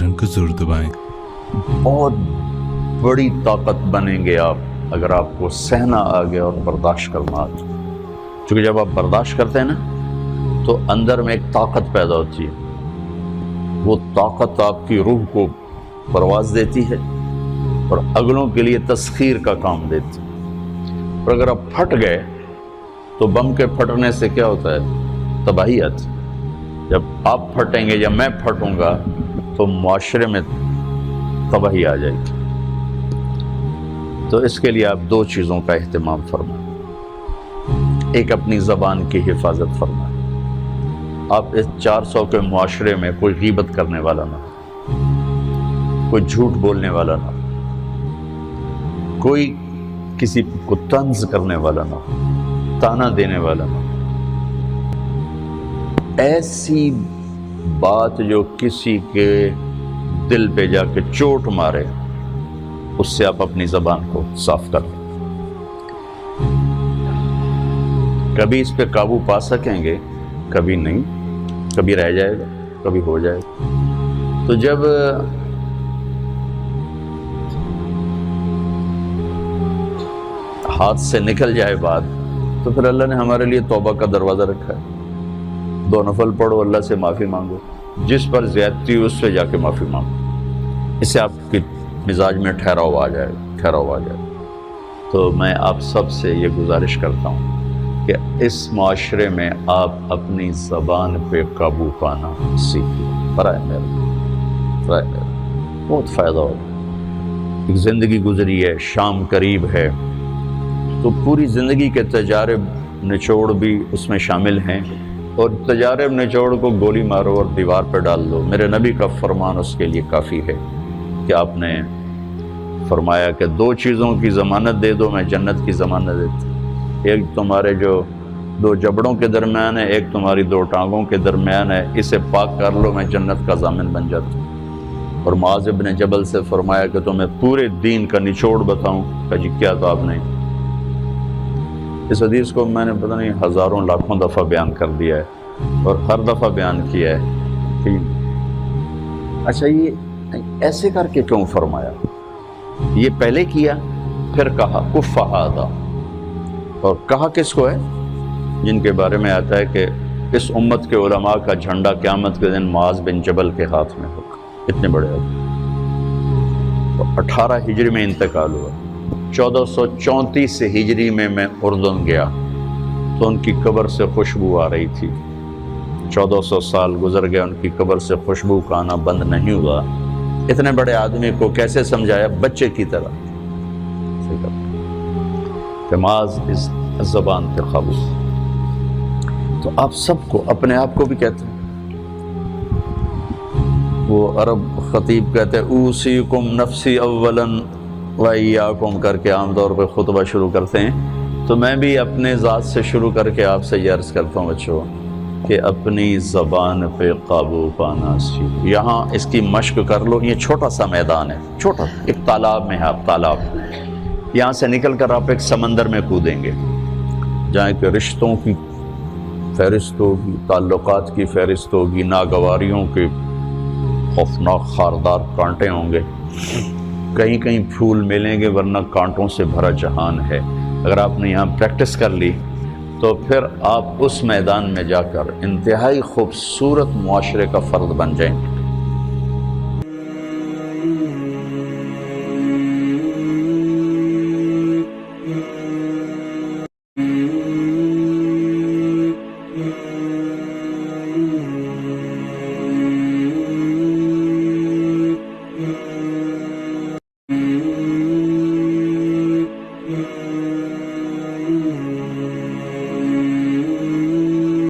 Button को ज़रूर दबाएं। बहुत बड़ी ताकत बनेंगे आप अगर आपको सहना आ गया और बर्दाश्त करना आ गया। क्योंकि जब आप बर्दाश्त करते हैं ना तो अंदर में एक ताकत पैदा होती है, वो ताकत आपकी रूह को परवाज़ देती है और अगलों के लिए तस्खीर का काम देती है। और अगर आप फट गए तो बम के फटने से क्या होता है, तबाही आती है। जब आप फटेंगे या मैं फटूंगा तो मुआशरे में तबाही आ जाएगी। तो इसके लिए आप दो चीज़ों का एहतमाम फरमाएं। एक, अपनी ज़बान की हिफाजत फरमाएं। आप इस 400 के मुआशरे में कोई गीबत करने वाला ना, कोई झूठ बोलने वाला ना, कोई किसी को तंज करने वाला ना, ताना देने वाला ना, ऐसी बात जो किसी के दिल पे जाके चोट मारे, उससे आप अपनी ज़बान को साफ कर लें। कभी इस पे काबू पा सकेंगे, कभी नहीं, कभी रह जाएगा, कभी हो जाएगा। तो जब हाथ से निकल जाए बात, तो फिर अल्लाह ने हमारे लिए तौबा का दरवाज़ा रखा है। 2 नफल पढ़ो, अल्लाह से माफ़ी मांगो, जिस पर ज़्यादती हो उससे जाके माफ़ी मांगो। इससे आपके मिजाज में ठहराव आ जाएगा। तो मैं आप सब से ये गुजारिश करता हूँ कि इस माशरे में आप अपनी ज़बान पे काबू पाना सीखिए। बराए मेरा बहुत फ़ायदा होगा। एक ज़िंदगी गुजरी है, शाम करीब है, तो पूरी ज़िंदगी के तजारब निचोड़ भी उसमें शामिल हैं। और तजारब निचोड़ को गोली मारो और दीवार पर डाल दो। मेरे नबी का फरमान उसके लिए काफ़ी है कि आपने फरमाया कि 2 चीज़ों की ज़मानत दे दो, मैं जन्नत की ज़मानत देती। एक तुम्हारे जो 2 जबड़ों के दरमियान है, एक तुम्हारी 2 टांगों के दरमियान है, इसे पाक कर लो, मैं जन्नत का ज़ामिन बन जाता हूँ। और मुआज़ इब्न जबल से फरमाया कि तुम्हें पूरे दीन का निचोड़ बताऊँ। कहा जी क्या? तो आपने इस हदीस को मैंने पता नहीं हज़ारों लाखों दफ़ा बयान कर दिया है और हर दफ़ा बयान किया है कि अच्छा ये ऐसे करके क्यों फरमाया। ये पहले किया, फिर कहा कुफ़हादा, और कहा किसको है? जिनके बारे में आता है कि इस उम्मत के उलमा का झंडा क़यामत के दिन मुआज़ बिन जबल के हाथ में होगा। इतने बड़े आदमी। तो 18 हिजरी में इंतकाल हुआ। 1434 हिजरी में मैं उर्दन गया तो उनकी कब्र से खुशबू आ रही थी। 1400 साल गुजर गए, उनकी कब्र से खुशबू का आना बंद नहीं हुआ। इतने बड़े आदमी को कैसे समझाया? बच्चे की तरह। नमाज इस ज़बान पे काबू। तो आप सबको, अपने आप को भी कहते हैं, वो अरब ख़तीब कहते हैं ऊसीकुम नफ्सी अव्वलन व इय्याकुम करके आमतौर पर खुतबा शुरू करते हैं। तो मैं भी अपने ज़ात से शुरू करके आपसे ये अर्ज़ करता हूँ बच्चों कि अपनी ज़बान पे काबू पाना सीखो। यहाँ इसकी मश्क कर लो। ये छोटा सा मैदान है, छोटा, एक तालाब में है आप, तालाब। यहाँ से निकल कर आप एक समंदर में कूदेंगे जहाँ के रिश्तों की फहरिस्त होगी, ताल्लुकात की फहरिस्त होगी, नागवारियों के खौफनाक खारदार कांटे होंगे, कहीं कहीं फूल मिलेंगे, वरना कांटों से भरा जहान है। अगर आपने यहाँ प्रैक्टिस कर ली तो फिर आप उस मैदान में जाकर इंतहाई खूबसूरत मुआशरे का फ़र्द बन जाएंगे।